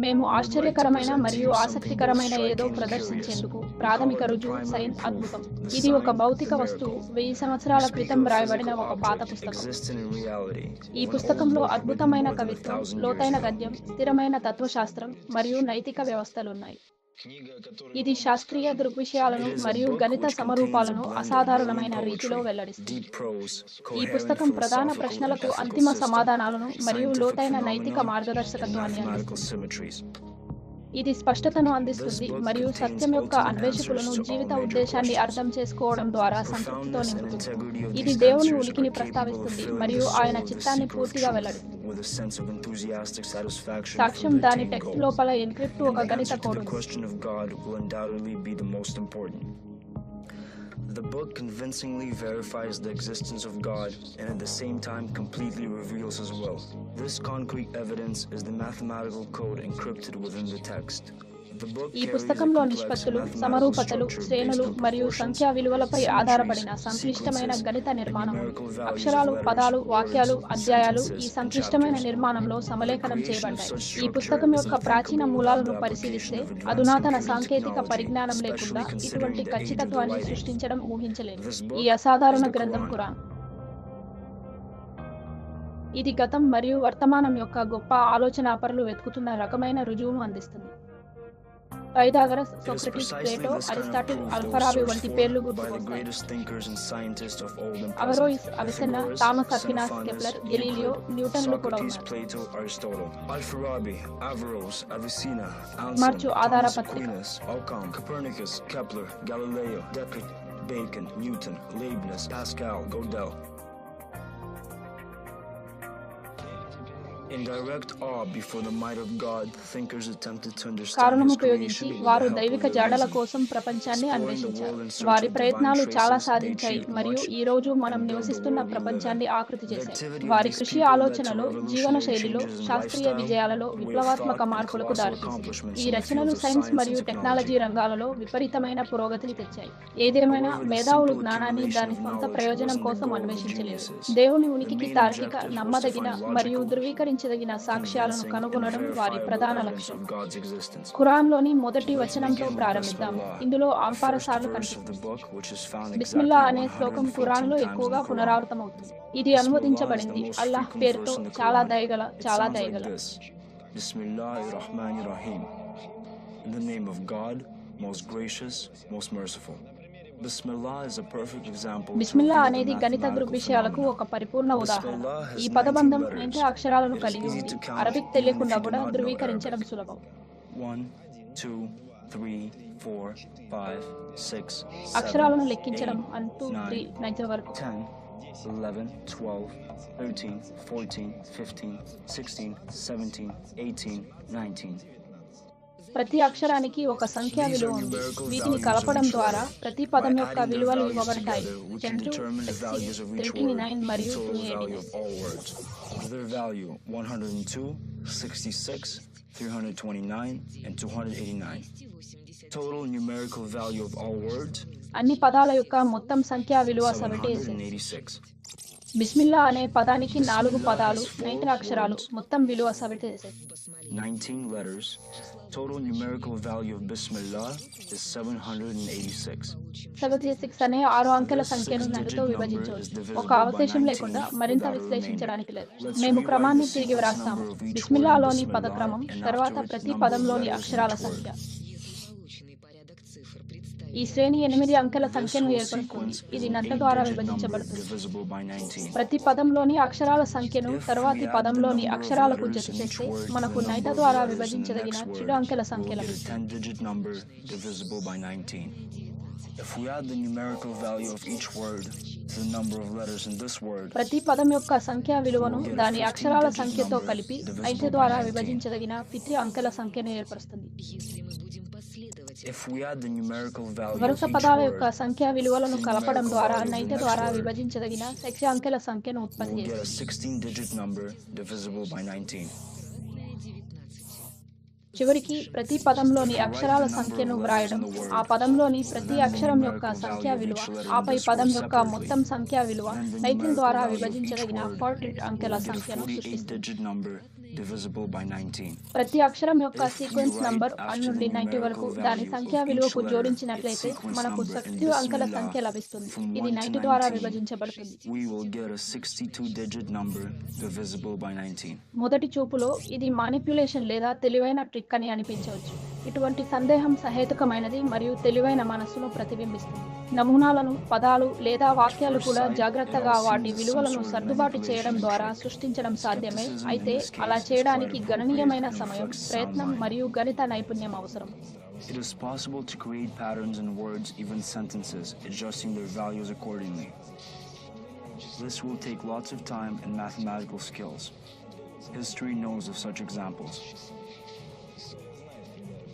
మేము ఆశ్చర్యకరమైన మరియు ఆసక్తికరమైన ఏదో ప్రదర్శించేందుకు ప్రాథమిక రుజువు సైన్స్ అద్భుతం. ఇది ఒక భౌతిక వస్తువు 1000 సంవత్సరాల క్రితం రాయబడిన ఒక పాత పుస్తకం. ఈ పుస్తకంలో అద్భుతమైన కవిత్వం, లోతైన గద్యం, స్థిరమైన తత్వశాస్త్రం మరియు నైతిక వ్యవస్థలున్నాయి. ఇది శాస్త్రీయ దృగ్విషయాలను మరియు గణిత సమరూపాలను అసాధారణమైన రీతిలో వెల్లడిస్తుంది. ఈ పుస్తకం ప్రధాన ప్రశ్నలకు అంతిమ సమాధానాలను మరియు లోతైన నైతిక మార్గదర్శకత్వాన్ని అందిస్తుంది. ఇది స్పష్టతను అందిస్తుంది మరియు సత్యం యొక్క అన్వేషకులను జీవిత ఉద్దేశాన్ని అర్థం చేసుకోవడం ద్వారా సంతృప్తితో నింపుతుంది. ఇది దేవుని ఉనికిని ప్రస్తావిస్తుంది మరియు ఆయన చిత్తాన్ని పూర్తిగా వెల్లడిస్తుంది. సాక్ష్యం దాని టెక్స్ట్ లోపల ఎన్క్రిప్ట్ ఒక గణిత code. The book convincingly verifies the existence of God and at the same time completely reveals His will. This concrete evidence is the mathematical code encrypted within the text. ఈ పుస్తకంలో నిష్పత్తులు, సమరూపతలు, శ్రేణులు మరియు సంఖ్యా విలువలపై ఆధారపడిన సంక్లిష్టమైన గణిత నిర్మాణం. అక్షరాలు, పదాలు, వాక్యాలు, అధ్యాయాలు ఈ సంక్లిష్టమైన నిర్మాణంలో సమలేఖనం చేయబడ్డాయి. ఈ పుస్తకం యొక్క ప్రాచీన మూలాలను పరిశీలిస్తే అధునాతన సాంకేతిక పరిజ్ఞానం లేకుండా ఇటువంటి ఖచ్చితత్వాన్ని సృష్టించడం ఊహించలేదు. ఈ అసాధారణ గ్రంథం ఖురాన్. ఇది గతం మరియు వర్తమానం యొక్క గొప్ప ఆలోచనాపరులు వెతుకుతున్న రకమైన రుజువును అందిస్తుంది. పైథాగరస్, సోక్రటీస్, ప్లేటో, అరిస్టాటిల్, అల్ఫరాబి వంటి పేర్లు గుర్తుకొస్తాయి. అవరోయిస్, Avicenna, Thomas Aquinas, Kepler, Galileo, న్యూటన్లు కూడా ఉన్నారు. మార్చు ఆధార పత్రిక. కారణం ఉపయోగించి వారు దైవిక జాడల కోసం ప్రపంచాన్ని అన్వేషించారు. వారి ప్రయత్నాలు చాలా సాధించాయి మరియు ఈ రోజు మనం నివసిస్తున్న ప్రపంచాన్ని ఆకృతి చేశాయి. వారి కృషి ఆలోచనలో, జీవన శైలిలో, శాస్త్రీయ విజయాలలో విప్లవాత్మక మార్పులకు దారితీసింది. ఈ రచనలు సైన్స్ మరియు టెక్నాలజీ రంగాలలో విపరీతమైన పురోగతిని తెచ్చాయి. ఏదేమైనా మేధావులు జ్ఞానాన్ని దాని సొంత ప్రయోజనం కోసం అన్వేషించలేదు. దేవుని ఉనికికి తార్కిక, నమ్మదగిన మరియు ధృవీకరించదగిన సాక్ష్యాలను కనుగొనడం వారి ప్రధాన లక్ష్యం. ఖురాన్లోని మొదటి వచనంతో ప్రారంభిద్దాం. ఇందులో ఆంపారసార్లు కనిపిస్తుంది. బిస్మిల్లా అనే శ్లోకం ఖురాన్లో ఎక్కువగా పునరావృతమవుతుంది. ఇది అనువదించబడింది అల్లాహ్ పేరుతో, చాలా దయగల, చాలా దయగల. In the name of God, most gracious, most merciful. Bismillah అనేది గణిత దృగ్విషయాలకు ఒక పరిపూర్ణ ఉదాహరణ. ఈ పదబంధం 8 అక్షరాలను కలిగి ఉంది. అరబిక్ తెలియకుండా కూడా ధృవీకరించడం సులభం. 1 2 3 4 5 6 అక్షరాలను లెక్కించడం 1 2 3 9 వరకు. 10 11 12 13 14 15 16 17 18 19. ప్రతి అక్షరానికి ఒక సంఖ్యా విలువ ఉంది. వీటిని కలపడం ద్వారా ప్రతి పదం యొక్క విలువలు ఇవ్వబడతాయి. 10 66 329 మరియు 289. Their value 102, 66, 329 and 289. Total numerical value of all words అన్ని పదాల యొక్క మొత్తం సంఖ్యా విలువ 76. బిస్మిల్లా అనే పదానికి 4 పదాలు, 19 అక్షరాలు, మొత్తం విలువ 76. 19 letters. Total numerical value of Bismillah is 786. 76 అనే 6 అంకెల సంఖ్యను 9తో విభజించవచ్చు. ఒక అవశేషం లేకుండా మరింత విశ్లేషించడానికి లేదు. మేము క్రమాన్ని తిరిగి వ్రాస్తాము. బిస్మిల్లాలోని పదక్రమం, తర్వాత ప్రతి పదంలోని అక్షరాల సంఖ్య. ఈ శ్రేణి 8 అంకెల సంఖ్యను ఏర్పడుతుంది. ఇది 9 ద్వారా విభజించబడుతుంది. ప్రతి పదంలోని అక్షరాల సంఖ్యను తరువాతి పదంలోని అక్షరాలకు జత చేస్తే మనకు 9 ద్వారా విభజించదగిన చిడు అంకెల సంఖ్య లభిస్తుంది. ప్రతి పదం యొక్క సంఖ్యా విలువను దాని అక్షరాల సంఖ్యతో కలిపి 9 ద్వారా విభజించదగిన పిత్రి అంకెల సంఖ్యను ఏర్పరుస్తుంది. వరుస పదాల యొక్క సంఖ్యా విలువలను కలపడం ద్వారా 9 ద్వారా విభజించదగిన శక్తి అంకెల సంఖ్యను ఉత్పత్తి చేస్తుంది. చివరికి ప్రతి పదంలోని అక్షరాల సంఖ్యను వ్రాయడం, ఆ పదంలోని ప్రతి అక్షరం యొక్క సంఖ్యా విలువ, ఆపై పదం యొక్క మొత్తం సంఖ్యా విలువ 9 ద్వారా విభజించదగిన 48 అంకెల సంఖ్యను సృష్టిస్తుంది. divisible by 19. ప్రతి అక్షరం యొక్క సీక్వెన్స్ నంబర్ 1 నుండి 90 వరకు దాని సంఖ్యా విలువకు జోడించినట్లయితే మనకు 62 అంకెల సంఖ్య లభిస్తుంది. ఇది 90 ద్వారా విభజించబడుతుంది. We will get a 62-digit number divisible by 19. మొదటి చూపులో ఇది మానిప్యులేషన్ లేదా తెలివైన ట్రిక్ అని అనిపించవచ్చు. ఇటువంటి సందేహం సహేతుకమైనది మరియు తెలివైన మనస్సును ప్రతిబింబిస్తుంది. నమూనాలను, పదాలు లేదా వాక్యాలు కూడా జాగ్రత్తగా వాటి విలువలను సర్దుబాటు చేయడం ద్వారా సృష్టించడం సాధ్యమే. అయితే అలా చేయడానికి గణనీయమైన సమయం, ప్రయత్నం మరియు గణిత నైపుణ్యం అవసరం. It is possible to create patterns in words, even sentences, adjusting their values accordingly. This will take lots of time and mathematical skills. History knows of such examples.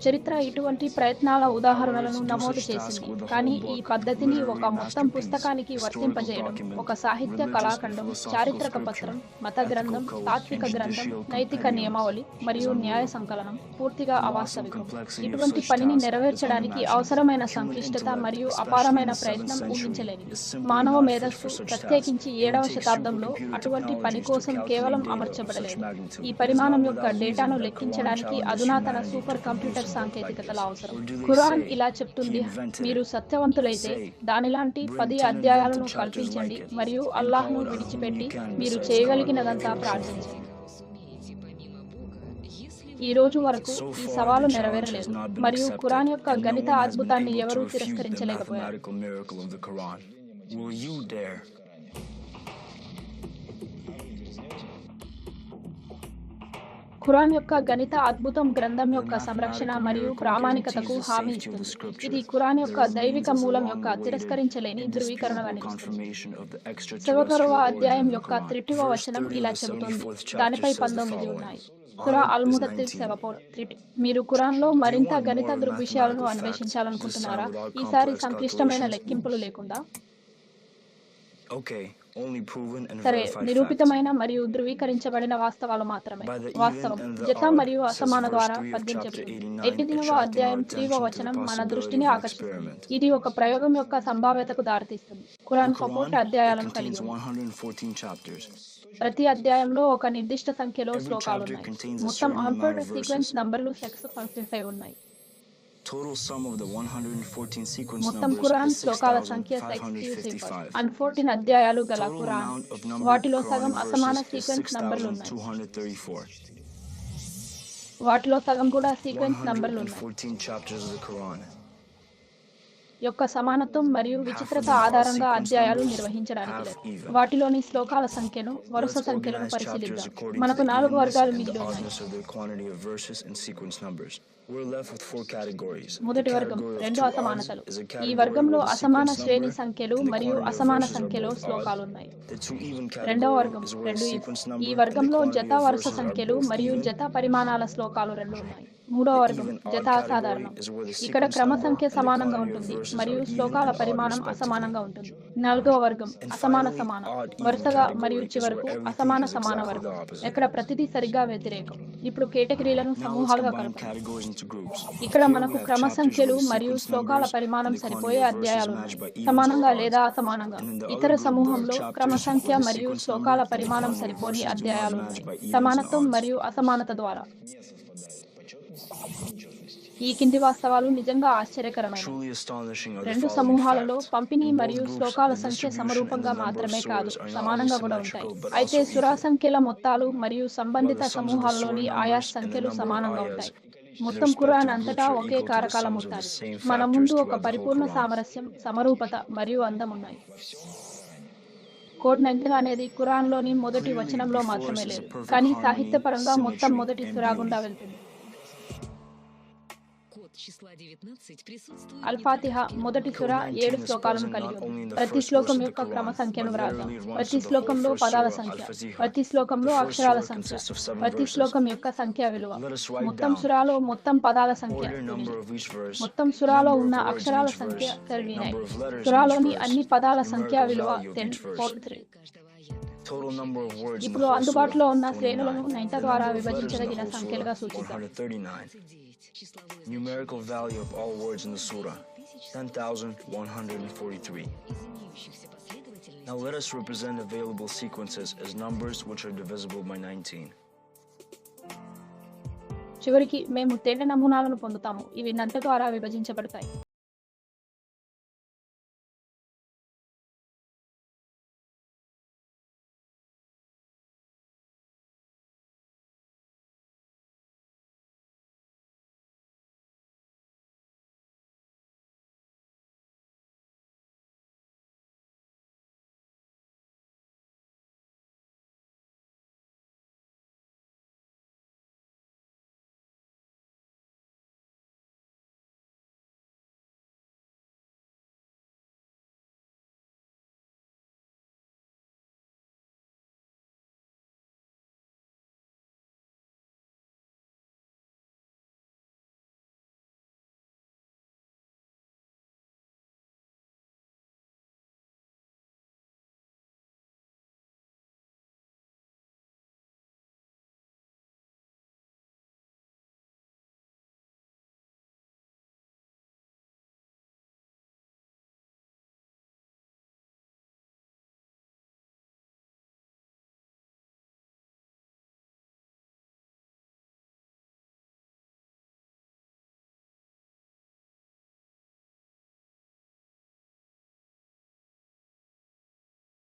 చరిత్ర ఇటువంటి ప్రయత్నాల ఉదాహరణలను నమోదు చేసింది. కానీ ఈ పద్ధతిని ఒక మొత్తం పుస్తకానికి వర్తింపజేయడం, ఒక సాహిత్య కళాఖండం, చారిత్రక పత్రం, మత గ్రంథం, తాత్విక గ్రంథం, నైతిక నియమావళి మరియు న్యాయ సంకలనం పూర్తిగా అవాస్తవికం. ఇటువంటి పనిని నెరవేర్చడానికి అవసరమైన సంక్లిష్టత మరియు అపారమైన ప్రయత్నం ఊహించలేనిది. మానవ మేధస్సు, ప్రత్యేకించి 7వ శతాబ్దంలో, అటువంటి పని కోసం కేవలం అమర్చబడలేదు. ఈ పరిమాణం యొక్క డేటాను లెక్కించడానికి అధునాతన సూపర్ కంప్యూటర్ సాంకేతికతల అవసరం. ఖురాన్ ఇలా చెప్తుంది: మీరు సత్యవంతులైతే దానిలాంటి 10 అధ్యాయాలను కల్పించండి మరియు అల్లాహ్ను విడిచిపెట్టి మీరు చేయగలిగినదంతా ప్రార్థించండి. ఈ రోజు వరకు ఈ సవాలు నెరవేరలేదు మరియు ఖురాన్ యొక్క గణిత అద్భుతాన్ని ఎవరూ తిరస్కరించలేకపోయారు. ఖురాన్ యొక్క గణిత అద్భుతం గ్రంథం యొక్క సంరక్షణ మరియు ప్రామాణికతకు హామీ ఇస్తుంది. ఇది ఖురాన్ యొక్క దైవిక మూలం యొక్క తిరస్కరించలేని ధృవీకరణగా నిలుస్తుంది. 11వ అధ్యాయం యొక్క 3వ వచనం ఇలా చెబుతుంది. దానిపై 19 ఉన్నాయి. సూరా అల్-ముదత్తిర్ 7. మీరు ఖురాన్లో మరింత గణిత దృగ్విషయాలను అన్వేషించాలనుకుంటున్నారా? ఈసారి సంక్లిష్టమైన లెక్కింపులు లేకుండా. సరే, నిరూపితమైన మరియు ధృవీకరించబడిన వాస్తవాలు మాత్రమే. వాస్తవం జత మరియు అసమాన ద్వారా 18వ అధ్యాయం 3వ వచనం మన దృష్టిని ఆకర్షిస్తుంది. ఇది ఒక ప్రయోగం యొక్క సంభావ్యతకు దారితీస్తుంది. ఖురాన్ 14 అధ్యాయాలను కలిగి ఉంది. ప్రతి అధ్యాయంలో ఒక నిర్దిష్ట సంఖ్యలో శ్లోకాలు ఉన్నాయి. మొత్తం 100 సీక్వెన్స్ నంబర్లు 65 ఉన్నాయి. మొత్తం ఖురాన్ శ్లోకాల సంఖ్య 65. 114 అధ్యాయాలు గల ఖురాన్, వాటిలో సగం అసమాన సీక్వెన్స్ నంబర్లు ఉన్నాయి. వాటిలో సగం కూడా సీక్వెన్స్ నంబర్లు ఉన్నాయి. యొక్క సమానత్వం మరియు విచిత్రత ఆధారంగా అధ్యాయాలు నిర్వహించడానికి లేదు. వాటిలోని శ్లోకాల సంఖ్యను, వరుస సంఖ్యలను పరిశీలిద్దాం. మనకు 4 వర్గాలు మిగిలి ఉన్నాయి. మొదటి వర్గం 2 అసమానతలు. ఈ వర్గంలో అసమాన శ్రేణి సంఖ్యలు మరియు అసమాన సంఖ్యలో శ్లోకాలు ఉన్నాయి. రెండవ వర్గం 2 ఈ వర్గంలో జత వరుస సంఖ్యలు మరియు జత పరిమాణాల శ్లోకాలు 2 ఉన్నాయి. మూడవ వర్గం జత అసాధారణం. ఇక్కడ క్రమ సంఖ్య సమానంగా ఉంటుంది మరియు శ్లోకాల పరిమాణం అసమానంగా ఉంటుంది. 4వ వర్గం అసమాన సమానం, వరుసగా మరియు చివరకు అసమాన సమాన వర్గం, ఇక్కడ ప్రతిదీ సరిగ్గా వ్యతిరేకం. ఇప్పుడు కేటగిరీలను సమూహాలుగా కలుపుతాం. ఇక్కడ మనకు క్రమ సంఖ్యలు మరియు శ్లోకాల పరిమాణం సరిపోయే అధ్యాయాలు ఉన్నాయి, సమానంగా లేదా అసమానంగా. ఇతర సమూహంలో క్రమ సంఖ్య మరియు శ్లోకాల పరిమాణం సరిపోని అధ్యాయాలు ఉన్నాయి, సమానత్వం మరియు అసమానత ద్వారా. ఈ కింది వాస్తవాలు నిజంగా ఆశ్చర్యకరమైనవి. 2 సమూహాలలో పంపిణీ మరియు శ్లోకాల సంఖ్య సమరూపంగా మాత్రమే కాదు, సమానంగా కూడా ఉంటాయి. అయితే సురా సంఖ్యల మొత్తాలు మరియు సంబంధిత సమూహాల్లోని ఆయా సంఖ్యలు సమానంగా ఉంటాయి. మొత్తం ఖురాన్ అంతటా ఒకే కారకాల మొత్తాలు. మన ముందు ఒక పరిపూర్ణ సామరస్యం, సమరూపత మరియు అందం ఉన్నాయి. కోడ్ 19 అనేది ఖురాన్లోని మొదటి వచనంలో మాత్రమే లేదు, కానీ సాహిత్యపరంగా మొత్తం మొదటి సురా గుండా వెళ్తుంది. అల్-ఫాతిహా మొదటి సుర 7 శ్లోకాలను కలిగి ఉంది. ప్రతి శ్లోకం యొక్క క్రమ సంఖ్యను వ్రాద్దాం. ప్రతి శ్లోకంలో పదాల సంఖ్య, ప్రతి శ్లోకంలో అక్షరాల సంఖ్య, ప్రతి శ్లోకం యొక్క సంఖ్య విలువ. మొత్తం సురాలో మొత్తం పదాల సంఖ్య, మొత్తం సురాలో ఉన్న అక్షరాల సంఖ్య 39. సురాలోని అన్ని పదాల సంఖ్య విలువ 1043. ఇప్పుడు అందుబాటులో ఉన్న శ్రేణులను 9 ద్వారా విభజించదగిన సంఖ్యలుగా సూచిద్దాం. Numerical value of all words in the surah, 10,143. Now let us represent available sequences as numbers which are divisible by 19. చివరికి మేము తేనె నమూనాలను పొందుతాము. ఇవి నంత ద్వారా విభజించబడతాయి.